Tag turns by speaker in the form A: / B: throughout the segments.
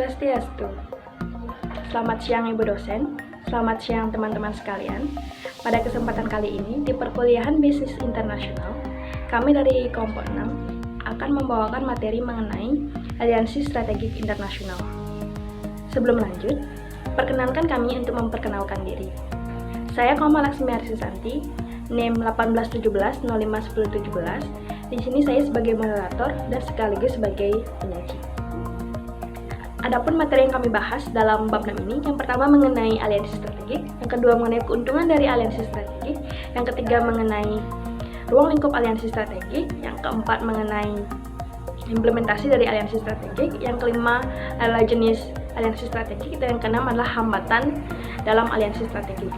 A: Swastiastu. Selamat siang Ibu dosen, selamat siang teman-teman sekalian. Pada kesempatan kali ini di perkuliahan Bisnis Internasional, kami dari kelompok 6 akan membawakan materi mengenai aliansi strategik internasional. Sebelum lanjut, perkenankan kami untuk memperkenalkan diri. Saya Koma Laksmi Arsisanti, NIM 1817051017. Di sini saya sebagai moderator dan sekaligus sebagai penyaji. Adapun materi yang kami bahas dalam bab 6 ini, yang pertama mengenai aliansi strategik, yang kedua mengenai keuntungan dari aliansi strategik, yang ketiga mengenai ruang lingkup aliansi strategik, yang keempat mengenai implementasi dari aliansi strategik, yang kelima adalah jenis aliansi strategik, dan yang keenam adalah hambatan dalam aliansi strategik.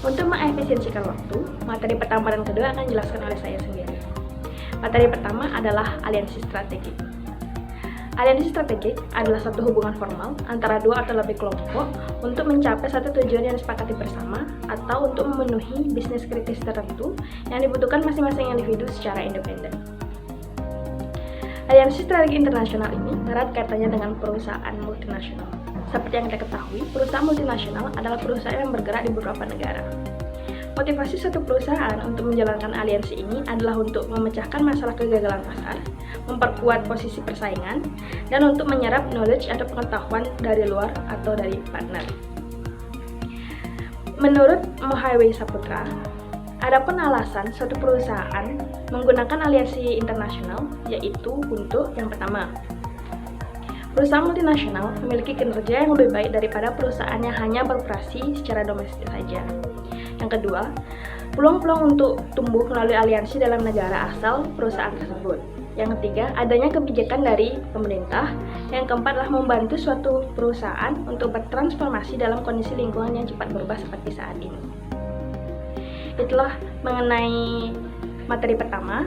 A: Untuk mengefisiensikan waktu, materi pertama dan kedua akan dijelaskan oleh saya sendiri. Materi pertama adalah aliansi strategik. Aliansi strategik adalah suatu hubungan formal antara dua atau lebih kelompok untuk mencapai satu tujuan yang disepakati bersama atau untuk memenuhi bisnis kritis tertentu yang dibutuhkan masing-masing individu secara independen. Aliansi strategi internasional ini erat kaitannya dengan perusahaan multinasional. Seperti yang kita ketahui, perusahaan multinasional adalah perusahaan yang bergerak di beberapa negara. Motivasi suatu perusahaan untuk menjalankan aliansi ini adalah untuk memecahkan masalah kegagalan pasar, memperkuat posisi persaingan, dan untuk menyerap knowledge atau pengetahuan dari luar atau dari partner. Menurut Mohaiwi Saputra, adapun alasan suatu perusahaan menggunakan aliansi internasional yaitu untuk yang pertama, perusahaan multinasional memiliki kinerja yang lebih baik daripada perusahaan yang hanya beroperasi secara domestik saja. Yang kedua, peluang-peluang untuk tumbuh melalui aliansi dalam negara asal perusahaan tersebut. Yang ketiga, adanya kebijakan dari pemerintah. Yang keempat adalah membantu suatu perusahaan untuk bertransformasi dalam kondisi lingkungan yang cepat berubah seperti saat ini. Itulah mengenai materi pertama.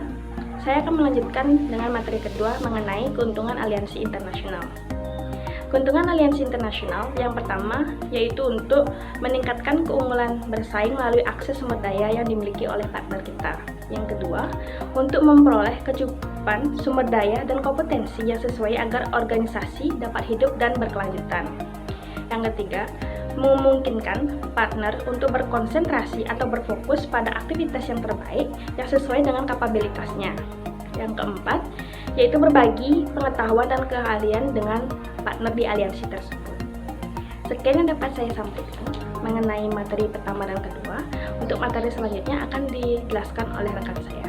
A: Saya akan melanjutkan dengan materi kedua mengenai keuntungan aliansi internasional. Keuntungan aliansi internasional yang pertama yaitu untuk meningkatkan keunggulan bersaing melalui akses sumber daya yang dimiliki oleh partner kita. Yang kedua, untuk memperoleh kecukupan sumber daya dan kompetensi yang sesuai agar organisasi dapat hidup dan berkelanjutan. Yang ketiga, memungkinkan partner untuk berkonsentrasi atau berfokus pada aktivitas yang terbaik yang sesuai dengan kapabilitasnya. Yang keempat, yaitu berbagi pengetahuan dan keahlian dengan partner di aliansi tersebut. Sekian yang dapat saya sampaikan mengenai materi pertama dan kedua. Untuk materi selanjutnya akan dijelaskan oleh rekan saya.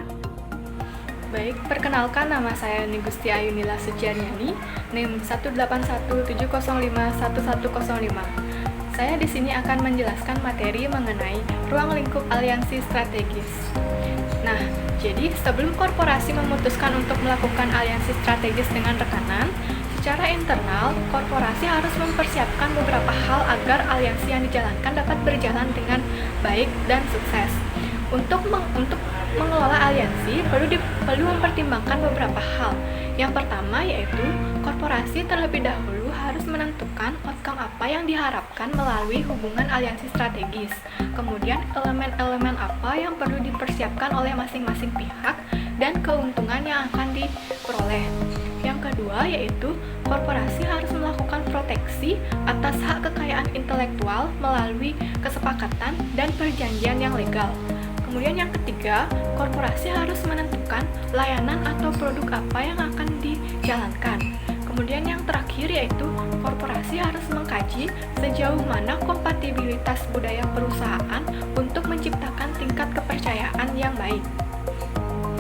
B: Baik, perkenalkan nama saya Nigusti Ayunila Sucianiani, NIM 1817051105. Saya di sini akan menjelaskan materi mengenai ruang lingkup aliansi strategis. Nah, jadi sebelum korporasi memutuskan untuk melakukan aliansi strategis dengan rekanan, secara internal, korporasi harus mempersiapkan beberapa hal agar aliansi yang dijalankan dapat berjalan dengan baik dan sukses. Untuk mengelola aliansi, perlu mempertimbangkan beberapa hal. Yang pertama yaitu, korporasi terlebih dahulu harus menentukan outcome apa yang diharapkan melalui hubungan aliansi strategis. Kemudian, elemen-elemen apa yang perlu dipersiapkan oleh masing-masing pihak dan keuntungan yang akan diperoleh. Yang kedua yaitu, korporasi harus melakukan proteksi atas hak kekayaan intelektual melalui kesepakatan dan perjanjian yang legal. Kemudian yang ketiga, korporasi harus menentukan layanan atau produk apa yang akan dijalankan. Kemudian yang terakhir yaitu, korporasi harus mengkaji sejauh mana kompatibilitas budaya perusahaan untuk menciptakan tingkat kepercayaan yang baik.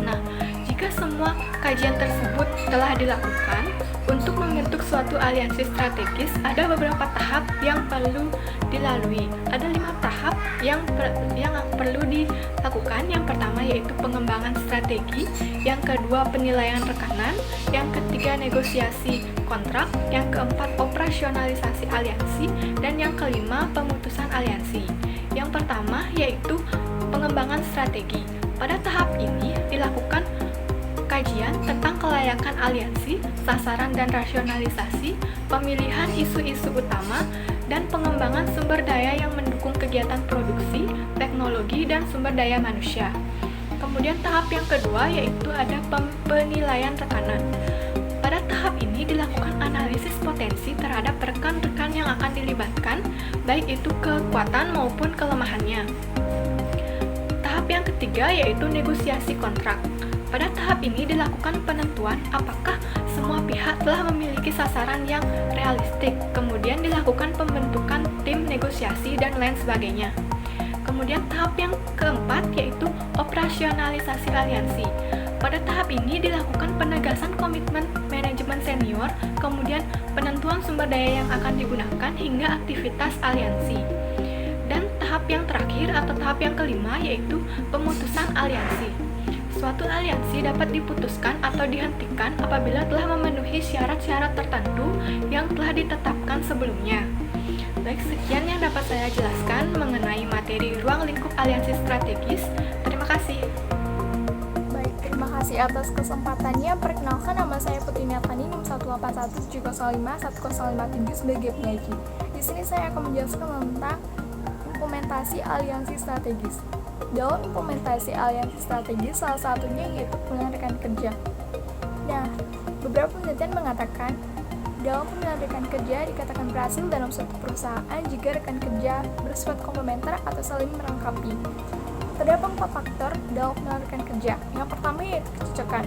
B: Nah, jika semua kajian tersebut telah dilakukan, untuk membentuk suatu aliansi strategis, ada beberapa tahap yang perlu dilalui. Ada 5 tahap yang perlu dilakukan. Yang pertama yaitu pengembangan strategi, yang kedua penilaian rekanan, yang ketiga negosiasi kontrak, yang keempat operasionalisasi aliansi, dan yang kelima pemutusan aliansi. Yang pertama yaitu pengembangan strategi. Pada tahap ini dilakukan kajian tentang kelayakan aliansi, sasaran dan rasionalisasi, pemilihan isu-isu utama, dan pengembangan sumber daya yang mendukung kegiatan produksi, teknologi, dan sumber daya manusia. Kemudian tahap yang kedua yaitu ada penilaian rekanan. Pada tahap tahap ini dilakukan analisis potensi terhadap rekan-rekan yang akan dilibatkan, baik itu kekuatan maupun kelemahannya. Tahap yang ketiga yaitu negosiasi kontrak. Pada tahap ini dilakukan penentuan apakah semua pihak telah memiliki sasaran yang realistik, kemudian dilakukan pembentukan tim negosiasi dan lain sebagainya. Kemudian tahap yang keempat yaitu operasionalisasi aliansi. Pada tahap ini dilakukan penegasan komitmen manajemen senior, kemudian penentuan sumber daya yang akan digunakan hingga aktivitas aliansi. Dan tahap yang terakhir atau tahap yang kelima yaitu pemutusan aliansi. Suatu aliansi dapat diputuskan atau dihentikan apabila telah memenuhi syarat-syarat tertentu yang telah ditetapkan sebelumnya. Baik, sekian yang dapat saya jelaskan mengenai materi ruang lingkup aliansi strategis. Terima kasih.
C: Baik, terima kasih atas kesempatannya. Perkenalkan, nama saya Putri Natani, NIM 181705105 sebagai penyaji. Di sini saya akan menjelaskan tentang implementasi aliansi strategis. Dalam implementasi aliansi strategis, salah satunya yaitu pemilihan rekan kerja. Nah, beberapa penelitian mengatakan, dalam pemilihan rekan kerja dikatakan berhasil dalam suatu perusahaan jika rekan kerja bersifat komplementer atau saling melengkapi. Terdapat 4 faktor dalam pemilihan rekan kerja. Yang pertama yaitu kecocokan.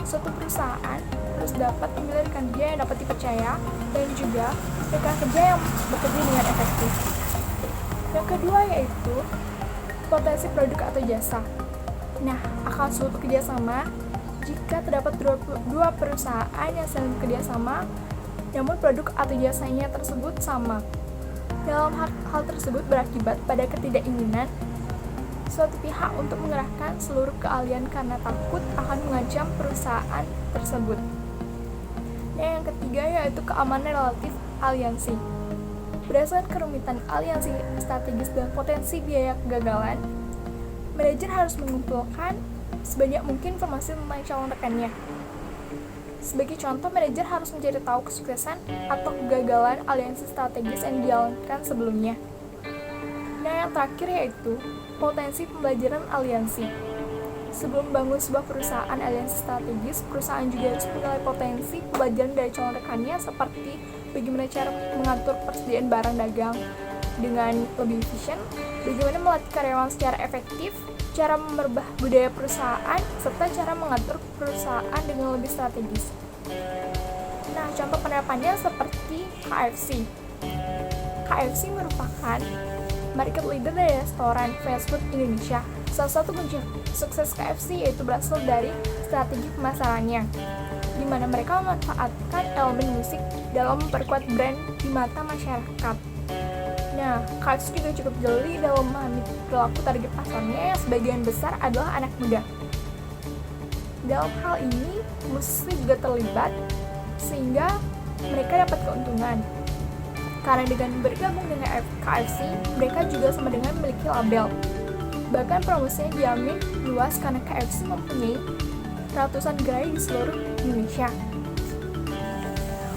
C: Suatu perusahaan harus dapat memilih rekan kerja yang dapat dipercaya dan juga rekan kerja yang bekerja dengan efektif. Yang kedua yaitu potensi produk atau jasa. Nah, akan suatu kerjasama jika terdapat dua perusahaan yang saling bekerjasama, namun produk atau jasanya tersebut sama. Dalam hal tersebut berakibat pada ketidakinginan suatu pihak untuk mengerahkan seluruh keahlian karena takut akan mengancam perusahaan tersebut. Dan yang ketiga yaitu keamanan relatif aliansi. Berdasarkan kerumitan aliansi strategis dan potensi biaya kegagalan, manajer harus mengumpulkan sebanyak mungkin informasi tentang calon rekannya. Sebagai contoh, manajer harus mencari tahu kesuksesan atau kegagalan aliansi strategis yang dijalankan sebelumnya. Nah, yang terakhir yaitu potensi pembelajaran aliansi. Sebelum membangun sebuah perusahaan aliansi strategis, perusahaan juga harus menilai potensi pembelajaran dari calon rekannya seperti bagaimana cara mengatur persediaan barang dagang dengan lebih efisien, bagaimana melatih karyawan secara efektif, cara merubah budaya perusahaan, serta cara mengatur perusahaan dengan lebih strategis. Nah, contoh penerapannya seperti KFC. KFC merupakan market leader dari restoran fast food Indonesia. Salah satu kunci sukses KFC yaitu berasal dari strategi pemasarannya, di mana mereka memanfaatkan elemen musik dalam memperkuat brand di mata masyarakat. Nah, KFC juga cukup jeli dalam memahami perilaku target pasarnya yang sebagian besar adalah anak muda. Dalam hal ini, musisi juga terlibat sehingga mereka dapat keuntungan. Karena dengan bergabung dengan KFC, mereka juga sama dengan memiliki label. Bahkan promosinya dijamin luas karena KFC mempunyai ratusan gerai di seluruh Indonesia.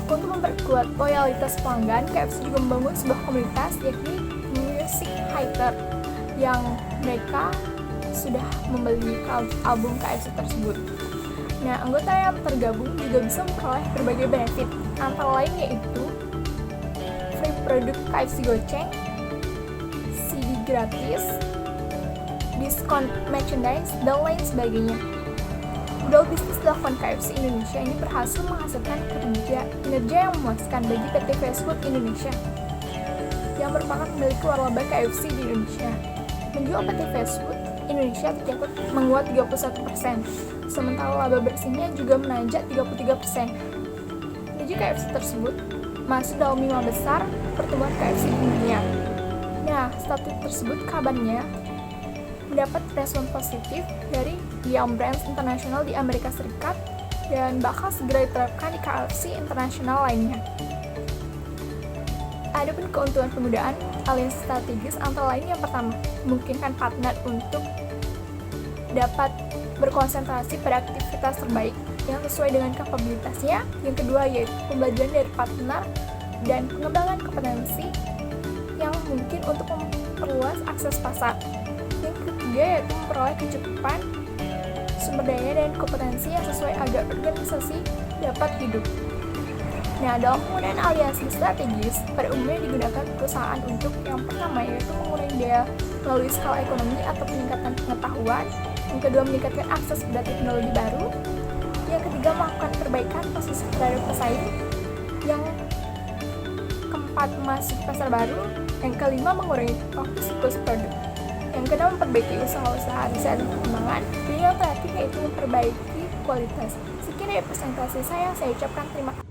C: Untuk memperkuat loyalitas pelanggan, KFC juga membangun sebuah komunitas yakni Music Hater yang mereka sudah membeli album KFC tersebut. Nah, anggota yang tergabung juga bisa memperoleh berbagai benefit, antara lain yaitu free produk KFC goceng, CD gratis, diskon merchandise, dan lain sebagainya. Modal bisnis dilakukan KFC Indonesia ini berhasil menghasilkan kinerja yang memuaskan bagi PT Fast Food Indonesia yang merupakan pemilik waralaba KFC di Indonesia. Menjual PT Fast Food Indonesia tercatat menguat 31%, sementara laba bersihnya juga menanjak 33%. Kinerja KFC tersebut masuk dalam 5 besar pertumbuhan KFC di dunia. Nah, status tersebut kabarnya mendapat respon positif dari Yum Brands International di Amerika Serikat dan bakal segera diterapkan di KFC internasional lainnya. Adapun keuntungan penggunaan aliansi strategis antara lain yang pertama, memungkinkan partner untuk dapat berkonsentrasi pada aktivitas terbaik yang sesuai dengan kapabilitasnya. Yang kedua yaitu pembelajaran dari partner dan pengembangan kompetensi yang mungkin untuk memperluas akses pasar. Yang ketiga yaitu memperoleh kecukupan sumber daya dan kompetensi yang sesuai agar organisasi dapat hidup. Nah, dalam penggunaan aliansi strategis, pada umumnya digunakan perusahaan untuk yang pertama yaitu mengurangi biaya melalui skala ekonomi atau peningkatan pengetahuan, yang kedua meningkatkan akses pada teknologi baru, yang ketiga melakukan perbaikan posisi terhadap pesaing, yang keempat memasuki pasar baru, yang kelima mengurangi waktu siklus produk, yang keenam memperbaiki usaha-usaha riset dan pengembangan, dan yang terakhir yaitu memperbaiki kualitas. Sekian dari presentasi saya ucapkan terima kasih.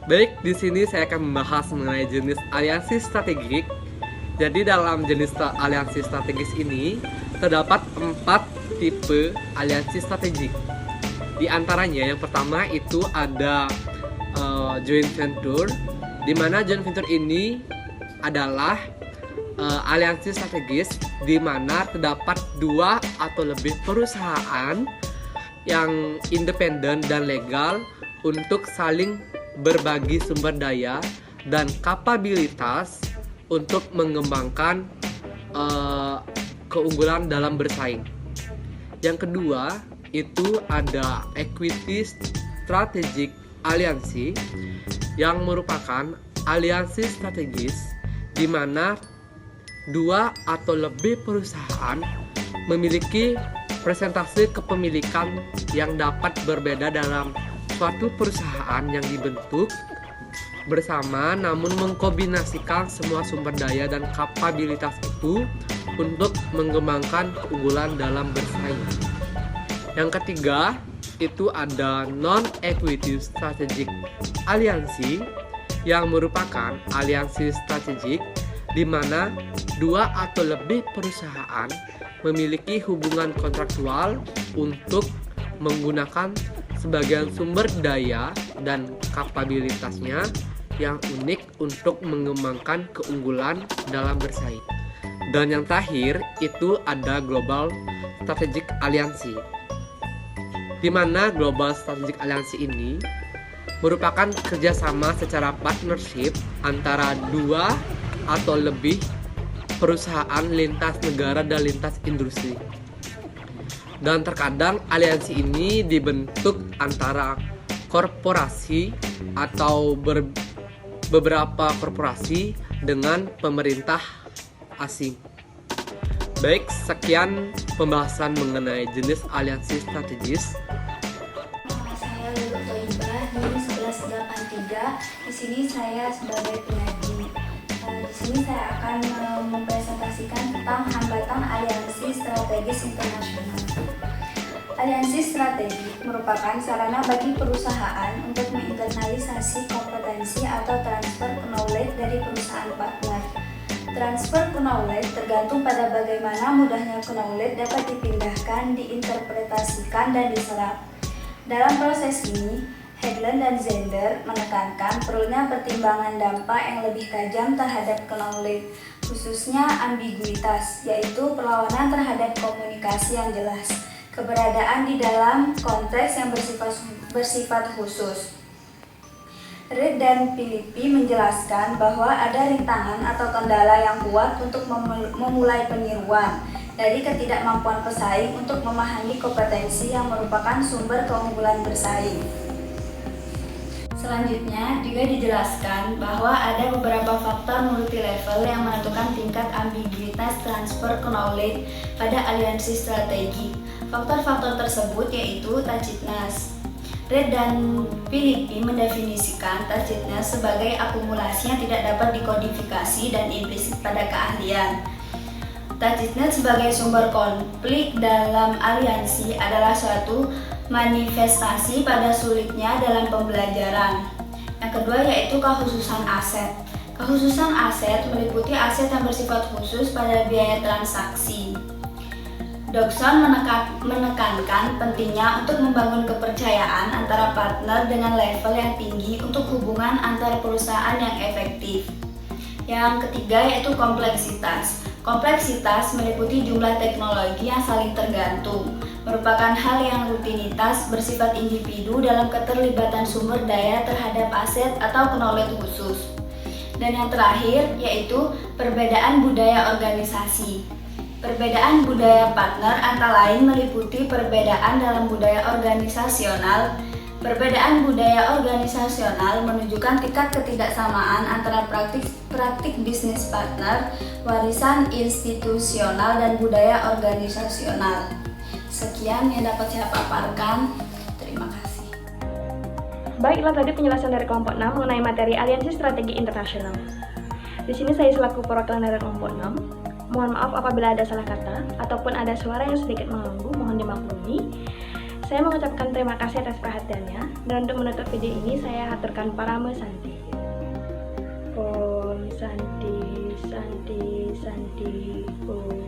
D: Baik, di sini saya akan membahas mengenai jenis aliansi strategik. Jadi dalam jenis aliansi strategis ini terdapat 4 tipe aliansi strategik. Di antaranya yang pertama itu ada joint venture, di mana joint venture ini adalah aliansi strategis di mana terdapat 2 atau lebih perusahaan yang independen dan legal untuk saling berbagi sumber daya dan kapabilitas untuk mengembangkan keunggulan dalam bersaing. Yang kedua itu ada equity strategic alliance yang merupakan aliansi strategis di mana 2 atau lebih perusahaan memiliki presentasi kepemilikan yang dapat berbeda dalam suatu perusahaan yang dibentuk bersama namun mengkombinasikan semua sumber daya dan kapabilitas itu untuk mengembangkan keunggulan dalam bersaing. Yang ketiga itu ada non-equity strategic alliance yang merupakan aliansi strategik di mana 2 atau lebih perusahaan memiliki hubungan kontraktual untuk menggunakan sebagian sumber daya dan kapabilitasnya yang unik untuk mengembangkan keunggulan dalam bersaing. Dan yang terakhir itu ada Global Strategic Alliance, di mana Global Strategic Alliance ini merupakan kerjasama secara partnership antara 2 atau lebih perusahaan lintas negara dan lintas industri. Dan terkadang aliansi ini dibentuk antara korporasi atau beberapa korporasi dengan pemerintah asing. Baik, sekian pembahasan mengenai jenis aliansi strategis.
E: Saya Lulu Toibah di 1183. Di sini saya sebagai penyaji. Di sini saya akan mempresentasikan tentang hambatan aliansi strategis internasional. Aliansi strategik merupakan sarana bagi perusahaan untuk menginternalisasi kompetensi atau transfer knowledge dari perusahaan partner. Transfer knowledge tergantung pada bagaimana mudahnya knowledge dapat dipindahkan, diinterpretasikan, dan diserap. Dalam proses ini, Hegland dan Zender menekankan perlunya pertimbangan dampak yang lebih tajam terhadap knowledge, khususnya ambiguitas, yaitu perlawanan terhadap komunikasi yang jelas, keberadaan di dalam konteks yang bersifat khusus. Reed dan Philippi menjelaskan bahwa ada rintangan atau kendala yang kuat untuk memulai peniruan dari ketidakmampuan pesaing untuk memahami kompetensi yang merupakan sumber keunggulan bersaing. Selanjutnya juga dijelaskan bahwa ada beberapa faktor multilevel yang menentukan tingkat ambiguitas transfer knowledge pada aliansi strategi. Faktor-faktor tersebut yaitu tacitness. Reed dan Philippi mendefinisikan tacitness sebagai akumulasi yang tidak dapat dikodifikasi dan implisit pada keahlian. Tacitness sebagai sumber konflik dalam aliansi adalah suatu manifestasi pada sulitnya dalam pembelajaran. Yang kedua yaitu kekhususan aset. Kekhususan aset meliputi aset yang bersifat khusus pada biaya transaksi. Dodson menekankan pentingnya untuk membangun kepercayaan antara partner dengan level yang tinggi untuk hubungan antar perusahaan yang efektif. Yang ketiga yaitu kompleksitas. Kompleksitas meliputi jumlah teknologi yang saling tergantung, merupakan hal yang rutinitas bersifat individu dalam keterlibatan sumber daya terhadap aset atau knowledge khusus. Dan yang terakhir yaitu perbedaan budaya organisasi. Perbedaan budaya partner antara lain meliputi perbedaan dalam budaya organisasional, Perbedaan budaya organisasional menunjukkan tingkat ketidaksamaan antara praktik bisnis partner, warisan institusional, dan budaya organisasional. Sekian yang dapat saya paparkan. Terima kasih.
A: Baiklah, tadi penjelasan dari kelompok 6 mengenai materi aliansi strategi internasional. Di sini saya selaku perwakilan dari kelompok 6. Mohon maaf apabila ada salah kata ataupun ada suara yang sedikit mengganggu, mohon dimaklumi. Saya mengucapkan terima kasih atas perhatiannya, dan untuk menutup video ini saya haturkan parame Santi. Om Santi, Santi, Santi, Om.